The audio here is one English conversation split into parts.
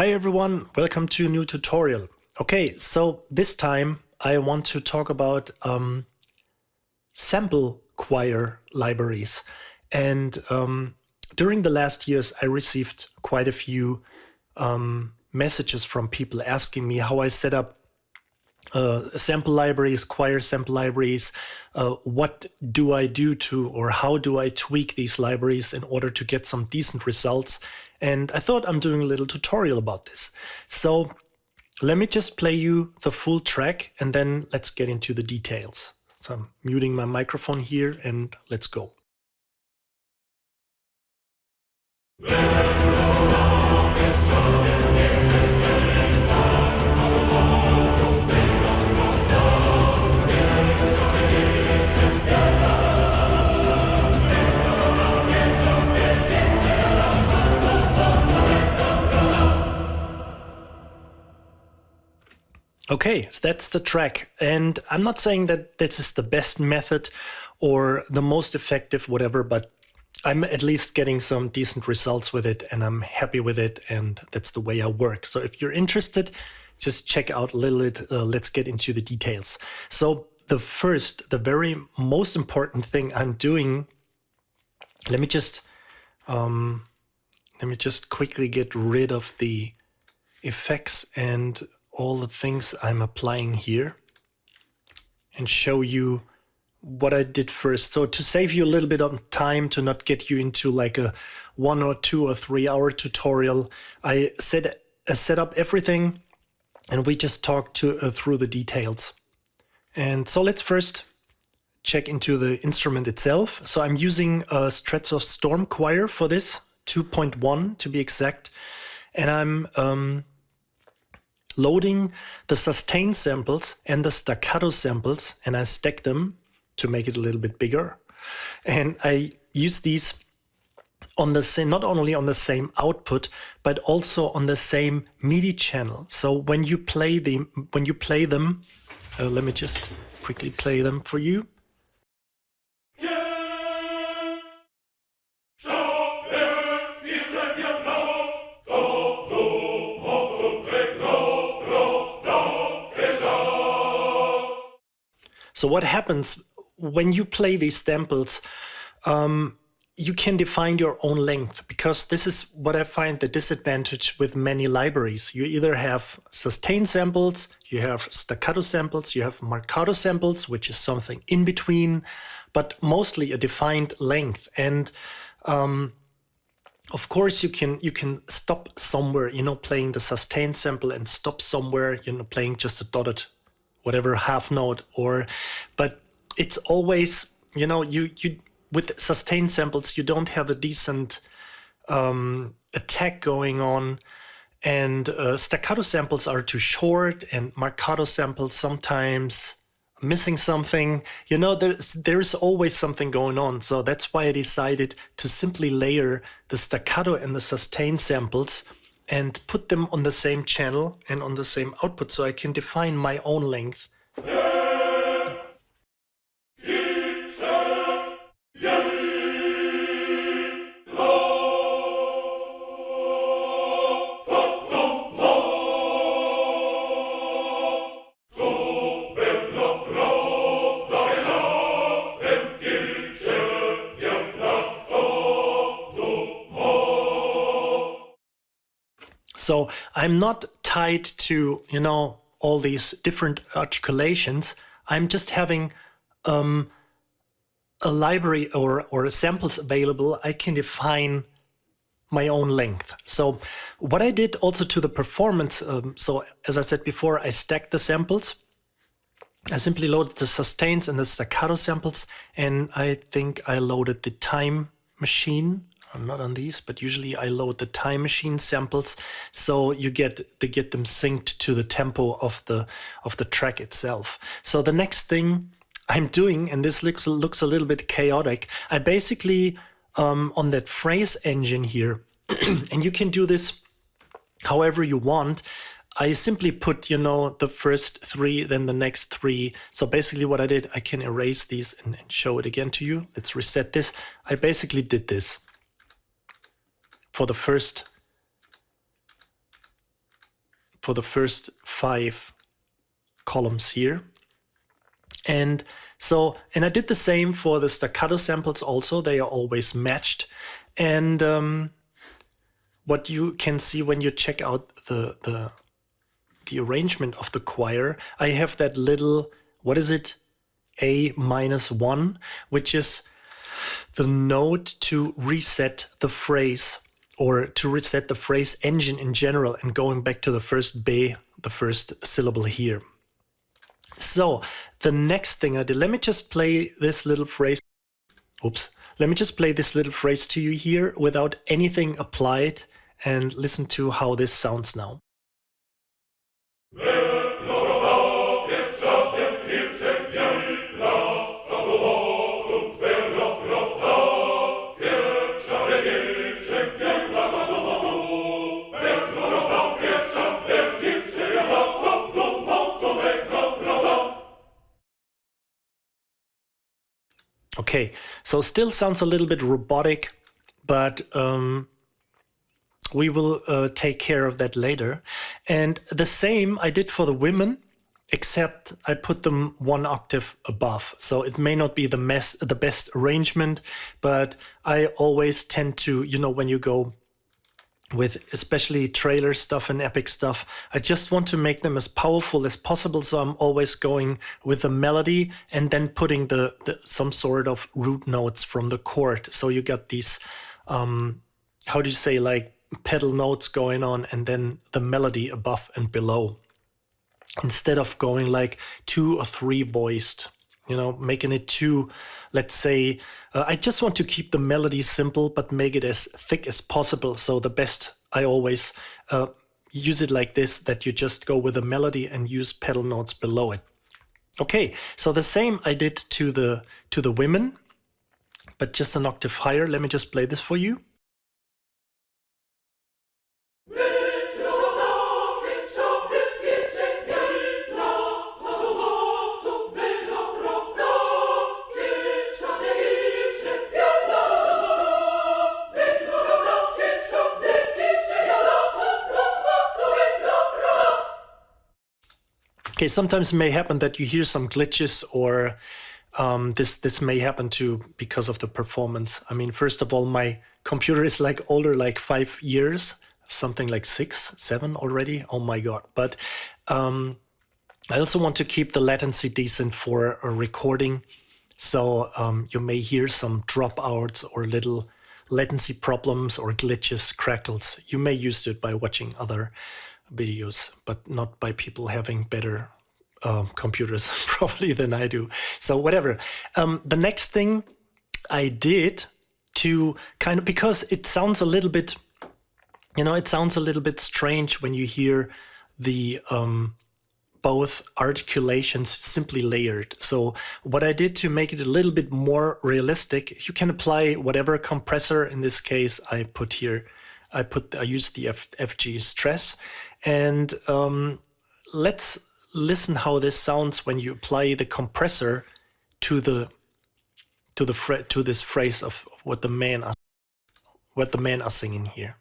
Hi everyone, welcome to a new tutorial. Okay, so this time I want to talk about sample choir libraries. And during the last years, I received quite a few messages from people asking me how I set up sample libraries, choir sample libraries. What do I do to, or how do I tweak these libraries in order to get some decent results? And I thought I'm doing a little tutorial about this. So let me just play you the full track and then let's get into the details. So I'm muting my microphone here and let's go. Okay, so that's the track. And I'm not saying that this is the best method or the most effective, whatever, but I'm at least getting some decent results with it and I'm happy with it. And that's the way I work. So if you're interested, just check out a little bit. Let's get into the details. So the very most important thing I'm doing, let me just quickly get rid of the effects and all the things I'm applying here and show you what I did first. So to save you a little bit of time, to not get you into like a 1 or 2 or 3 hour tutorial, I set up everything and we just talked through the details. And so let's first check into the instrument itself. So I'm using a Stratsos Storm Choir for this, 2.1 to be exact. And I'm loading the sustain samples and the staccato samples, and I stack them to make it a little bit bigger. And I use these on the same, not only on the same output, but also on the same MIDI channel. So when you play them, let me just quickly play them for you. So what happens when you play these samples, you can define your own length, because this is what I find the disadvantage with many libraries. You either have sustain samples, you have staccato samples, you have marcato samples, which is something in between, but mostly a defined length. And of course, you can stop somewhere, playing the sustain sample and stop somewhere, playing just a dotted whatever half note, but it's always, you with sustain samples, you don't have a decent attack going on, and staccato samples are too short, and marcato samples sometimes missing something. There's always something going on. So that's why I decided to simply layer the staccato and the sustain samples and put them on the same channel and on the same output, so I can define my own length. So I'm not tied to, all these different articulations. I'm just having a library or samples available. I can define my own length. So what I did also to the performance, so as I said before, I stacked the samples. I simply loaded the sustains and the staccato samples, and I think I loaded the time machine. I'm not on these, but usually I load the time machine samples, so you get them synced to the tempo of the track itself. So the next thing I'm doing, and this looks a little bit chaotic, I basically on that phrase engine here, and you can do this however you want. I simply put, the first 3, then the next 3. So basically what I did, I can erase these and show it again to you. Let's reset this. I basically did this for the first the first 5 columns here. And so, and I did the same for the staccato samples also. They are always matched. And what you can see when you check out the arrangement of the choir, I have that little, what is it? A-1, which is the note to reset the phrase, or to reset the phrase engine in general, and going back to the first B, the first syllable here. So the next thing I did, let me just play this little phrase. Oops. Let me just play this little phrase to you here without anything applied, and listen to how this sounds now. Okay, so still sounds a little bit robotic, but we will take care of that later. And the same I did for the women, except I put them 1 octave above. So it may not be the best arrangement, but I always tend to, you know, when you go with especially trailer stuff and epic stuff, I just want to make them as powerful as possible. So I'm always going with the melody and then putting the some sort of root notes from the chord. So you got these, how do you say, like pedal notes going on, and then the melody above and below, instead of going like 2 or 3 voiced, you know, making it too, let's say, I just want to keep the melody simple, but make it as thick as possible. So the best, I always use it like this, that you just go with the melody and use pedal notes below it. Okay, so the same I did to the women, but just an octave higher. Let me just play this for you. Okay, sometimes it may happen that you hear some glitches, or this may happen too because of the performance. I mean, first of all, my computer is like older, like 5 years, something like 6, 7 already. Oh my God. But I also want to keep the latency decent for a recording. So you may hear some dropouts or little latency problems or glitches, crackles. You may use it by watching other videos, but not by people having better computers probably than I do. So whatever. The next thing I did to kind of, because it sounds a little bit, you know, it sounds a little bit strange when you hear the both articulations simply layered. So what I did to make it a little bit more realistic, you can apply whatever compressor. In this case, I put here, I used the FG stress. And let's listen how this sounds when you apply the compressor to this phrase of what the men are singing here.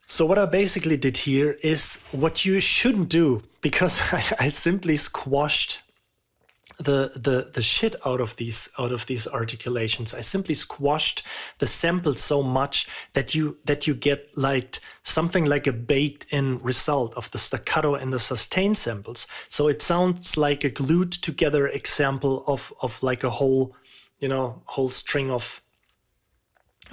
So what I basically did here is what you shouldn't do, because I simply squashed the shit out of these articulations. I simply squashed the sample so much that you get like something like a baked-in result of the staccato and the sustain samples. So it sounds like a glued together example of like a whole, you know, whole string of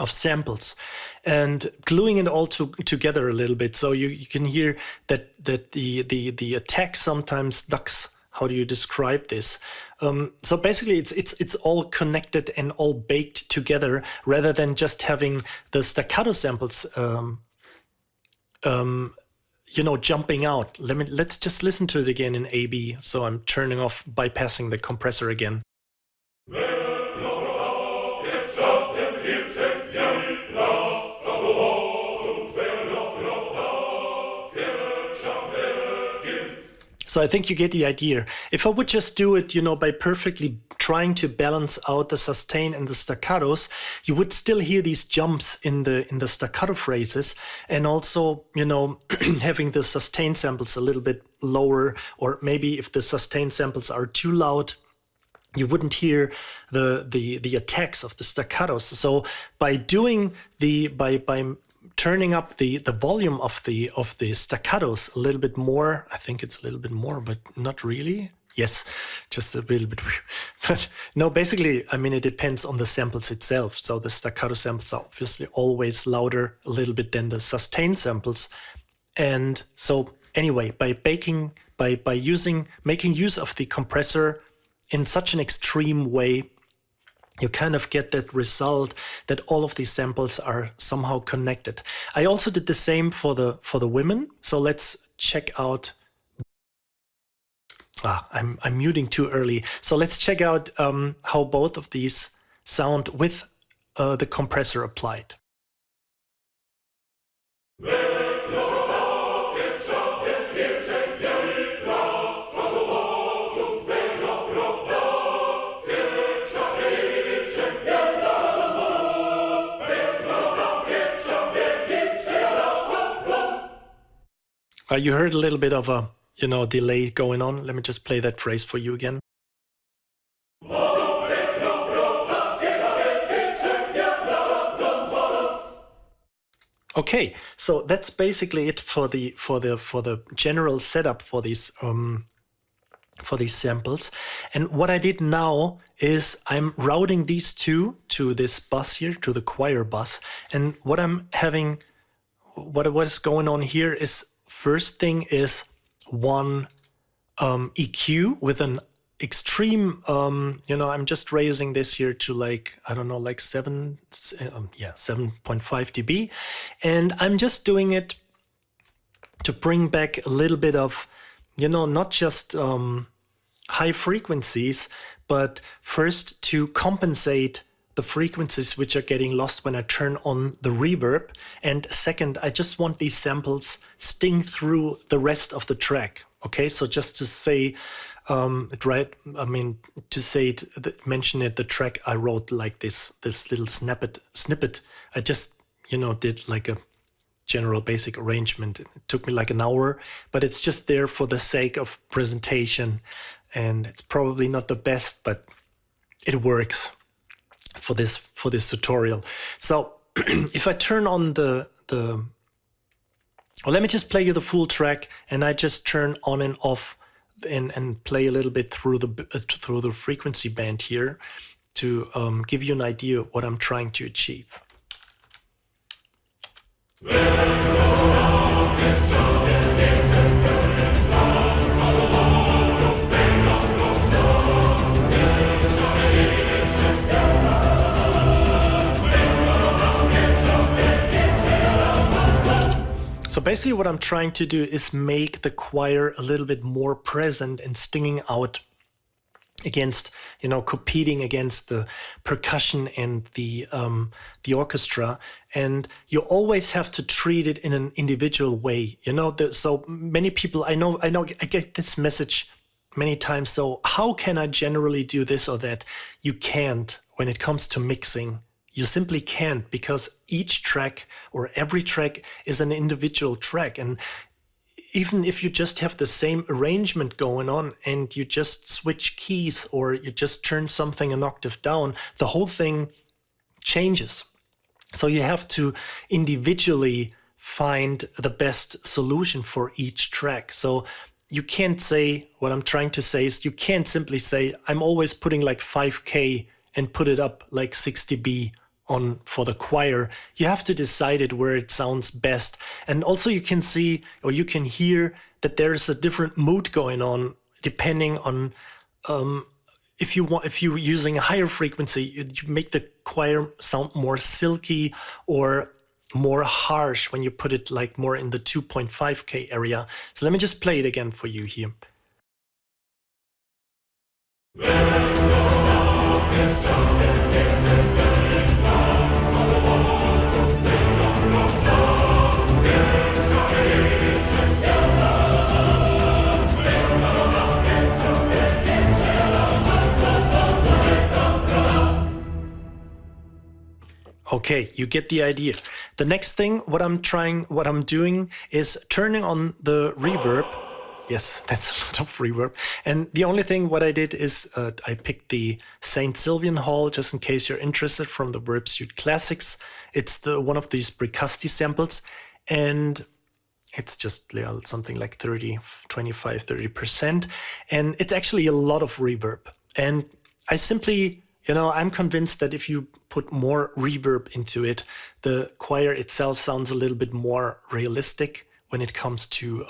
samples, and gluing it all together a little bit. So you can hear that the attack sometimes ducks. How do you describe this? So basically it's all connected and all baked together, rather than just having the staccato samples you know, jumping out. Let's just listen to it again in AB. So I'm turning off, bypassing the compressor again. So I think you get the idea. If I would just do it, by perfectly trying to balance out the sustain and the staccatos, you would still hear these jumps in the staccato phrases, and also, having the sustain samples a little bit lower, or maybe if the sustain samples are too loud, you wouldn't hear the attacks of the staccatos. So by doing by turning up the volume of the staccatos a little bit more, I think it's a little bit more, but not really. Yes, just a little bit. But no, basically, I mean, it depends on the samples itself. So the staccato samples are obviously always louder a little bit than the sustain samples. And so anyway, by making use of the compressor in such an extreme way, you kind of get that result that all of these samples are somehow connected. I also did the same for the women. So let's check out. I'm muting too early. So let's check out how both of these sound with the compressor applied. You heard a little bit of a delay going on. Let me just play that phrase for you again. Okay, so that's basically it for the general setup for these samples. And what I did now is I'm routing these two to this bus here, to the choir bus. And what is going on here is, first thing is one EQ with an extreme, I'm just raising this here to 7.5 dB. And I'm just doing it to bring back a little bit of, not just high frequencies, but first to compensate the frequencies which are getting lost when I turn on the reverb. And second, I just want these samples sting through the rest of the track. Okay, so just to say it right, I mean, to say it, mention it, the track I wrote like this little snippet. I just, did like a general basic arrangement. It took me like an hour, but it's just there for the sake of presentation. And it's probably not the best, but it works for this tutorial. So if I turn on let me just play you the full track, and I just turn on and off and play a little bit through the frequency band here to give you an idea of what I'm trying to achieve. So basically what I'm trying to do is make the choir a little bit more present and stinging out against, competing against the percussion and the orchestra. And you always have to treat it in an individual way. So many people, I know I get this message many times. So how can I generally do this or that? You can't when it comes to mixing. You simply can't, because each track or every track is an individual track. And even if you just have the same arrangement going on and you just switch keys or you just turn something an octave down, the whole thing changes. So you have to individually find the best solution for each track. So you can't say, what I'm trying to say is, you can't simply say, I'm always putting like 5K and put it up like 6 dB on for the choir. You have to decide it where it sounds best. And also you can see, or you can hear, that there's a different mood going on depending on if you're using a higher frequency, you make the choir sound more silky or more harsh when you put it like more in the 2.5K area. So let me just play it again for you here. Okay, you get the idea. The next thing, what I'm doing is turning on the reverb. Yes, that's a lot of reverb. And the only thing what I did is I picked the St. Sylvian Hall, just in case you're interested, from the Verb Suite Classics. It's one of these Bricusti samples, and it's just something like 25, 30%. And it's actually a lot of reverb. And I simply, I'm convinced that if you put more reverb into it, the choir itself sounds a little bit more realistic when it comes to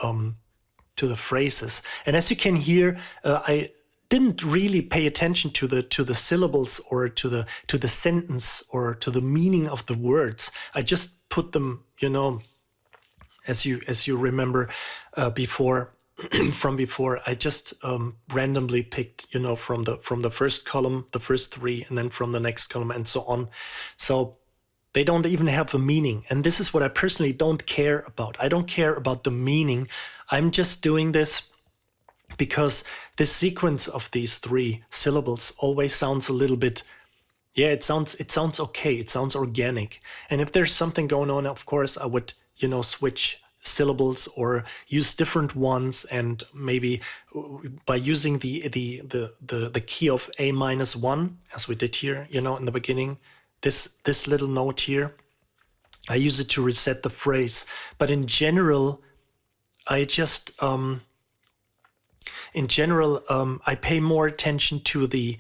the phrases. And as you can hear, I didn't really pay attention to the syllables or to the sentence or to the meaning of the words. I just put them, as you remember before. From before, I just randomly picked, from the first column, the first three, and then from the next column, and so on. So they don't even have a meaning, and this is what I personally don't care about. I don't care about the meaning. I'm just doing this because this sequence of these three syllables always sounds a little bit. Yeah, it sounds okay. It sounds organic, and if there's something going on, of course, I would switch syllables or use different ones, and maybe by using the key of A-1, as we did here, in the beginning, this little note here, I use it to reset the phrase. But in general, I just I pay more attention to the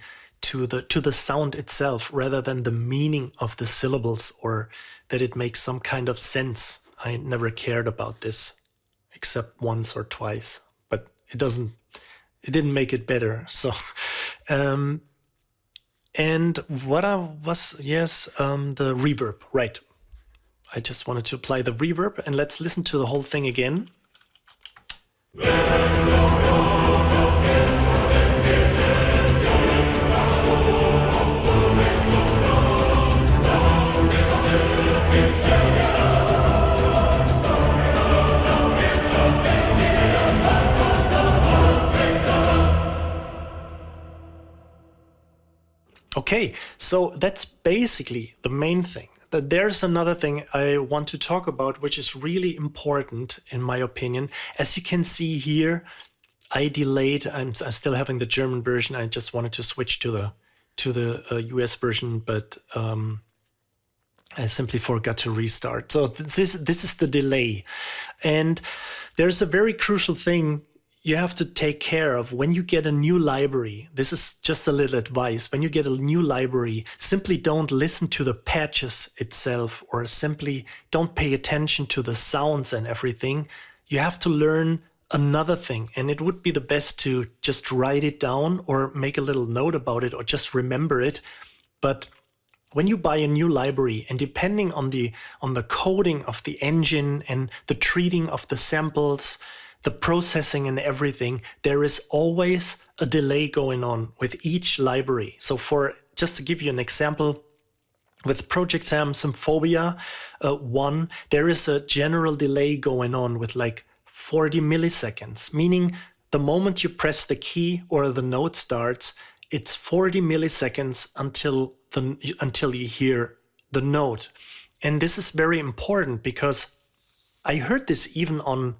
sound itself rather than the meaning of the syllables, or that it makes some kind of sense. I never cared about this except once or twice, but it didn't make it better. So, and what the reverb, right. I just wanted to apply the reverb, and let's listen to the whole thing again. Okay, so that's basically the main thing. There's another thing I want to talk about, which is really important in my opinion. As you can see here, I delayed. I'm still having the German version. I just wanted to switch to the US version, but I simply forgot to restart. So this is the delay, and there's a very crucial thing you have to take care of when you get a new library. This is just a little advice. When you get a new library, simply don't listen to the patches itself, or simply don't pay attention to the sounds and everything. You have to learn another thing, and it would be the best to just write it down or make a little note about it or just remember it. But when you buy a new library, and depending on the coding of the engine and the treating of the samples, the processing and everything, there is always a delay going on with each library. So just to give you an example, with Project Sam Symphobia 1, there is a general delay going on with like 40 milliseconds, meaning the moment you press the key or the note starts, it's 40 milliseconds until you hear the note. And this is very important because I heard this even on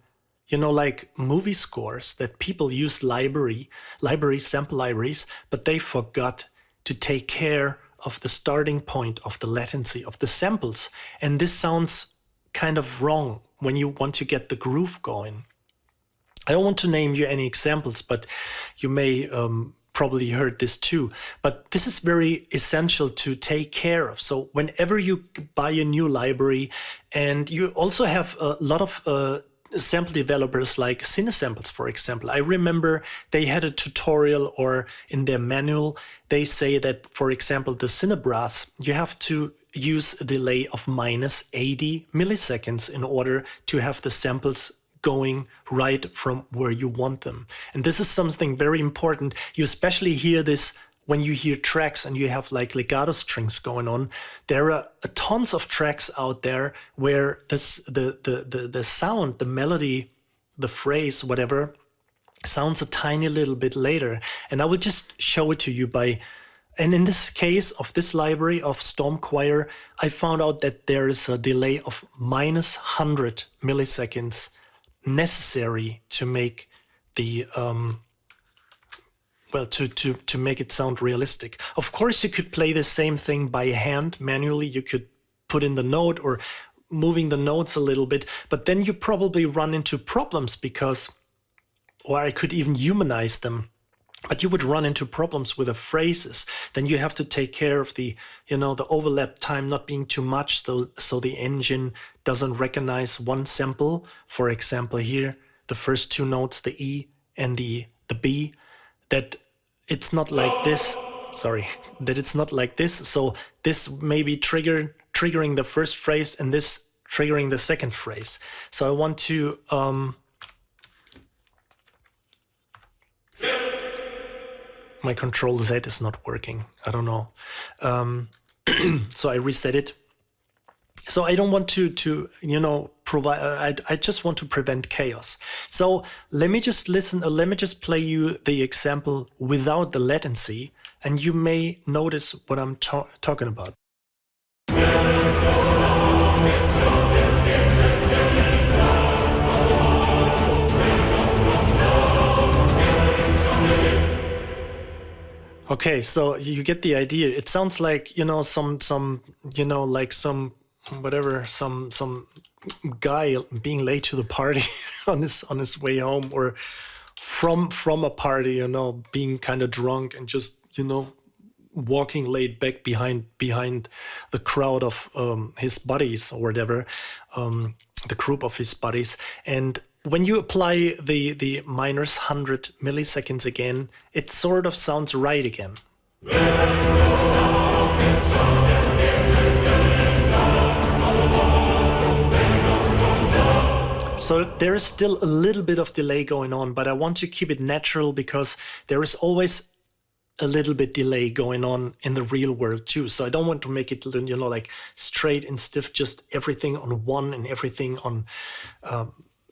like movie scores, that people use sample libraries, but they forgot to take care of the starting point of the latency of the samples. And this sounds kind of wrong when you want to get the groove going. I don't want to name you any examples, but you may probably heard this too. But this is very essential to take care of. So whenever you buy a new library, and you also have a lot of sample developers like Cinesamples, for example. I remember they had a tutorial, or in their manual, they say that, for example, the Cinebrass, you have to use a delay of minus 80 milliseconds in order to have the samples going right from where you want them. And this is something very important. You especially hear this when you hear tracks and you have like legato strings going on. There are tons of tracks out there where the sound, the melody, the phrase, whatever, sounds a tiny little bit later. And I will just show it to you by And in this case of this library of Storm Choir, I found out that there is a delay of minus 100 milliseconds necessary to make the well, to make it sound realistic. Of course, you could play the same thing by hand manually. You could put in the note or moving the notes a little bit, but then you probably run into problems because, or I could even humanize them, but you would run into problems with the phrases. Then you have to take care of the, the overlap time not being too much, so the engine doesn't recognize one sample. For example, here, the first two notes, the E and the B, that it's not like this. Sorry, that it's not like this. So this may be triggering the first phrase and this triggering the second phrase. So I want to my Control Z is not working. I don't know. So I reset it. So I don't want to provide. I just want to prevent chaos. So let me just listen. Let me just play you the example without the latency, and you may notice what I'm talking about. Okay, so you get the idea. It sounds like some guy being late to the party on his way home, or from a party, being kind of drunk and just walking laid back behind the crowd of his buddies or whatever, the group of his buddies. And when you apply the minus 100 milliseconds again, it sort of sounds right again. So there is still a little bit of delay going on, but I want to keep it natural because there is always a little bit delay going on in the real world too. So I don't want to make it, like straight and stiff, just everything on one and everything on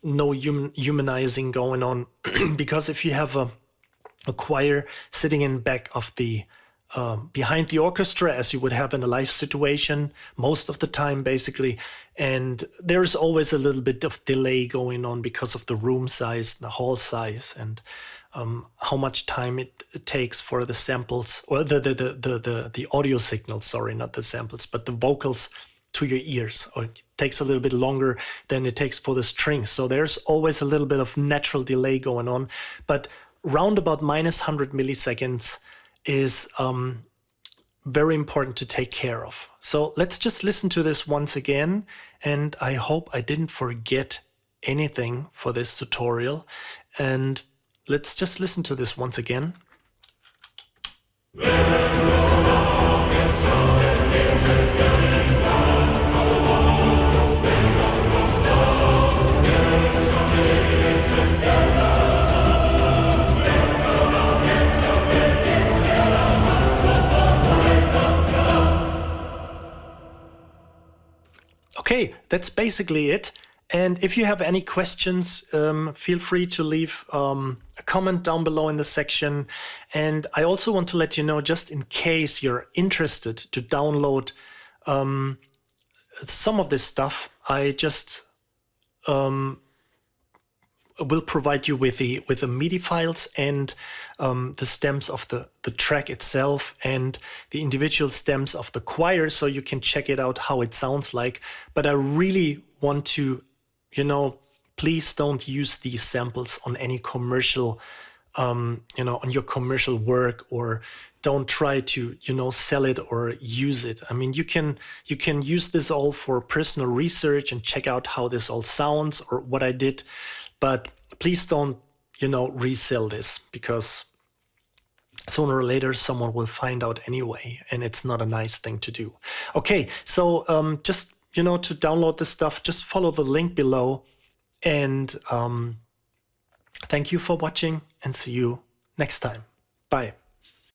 no humanizing going on. Because if you have a choir sitting in back of the behind the orchestra, as you would have in a live situation most of the time, basically, and there's always a little bit of delay going on because of the room size, the hall size, and how much time it takes for the samples, or the audio signals, sorry, not the samples, but the vocals to your ears, or it takes a little bit longer than it takes for the strings. So there's always a little bit of natural delay going on, but round about minus 100 milliseconds is very important to take care of. So let's just listen to this once again, and I hope I didn't forget anything for this tutorial. And let's just listen to this once again. Okay, that's basically it. And if you have any questions, feel free to leave a comment down below in the section. And I also want to let you know, just in case you're interested to download some of this stuff, I just will provide you with the MIDI files and the stems of the track itself and the individual stems of the choir, so you can check it out how it sounds like. But I really want to, please don't use these samples on any commercial, on your commercial work, or don't try to, sell it or use it. I mean, you can use this all for personal research and check out how this all sounds or what I did. But please don't, resell this, because sooner or later someone will find out anyway, and it's not a nice thing to do. Okay, so just, to download this stuff, just follow the link below. And thank you for watching, and see you next time. Bye.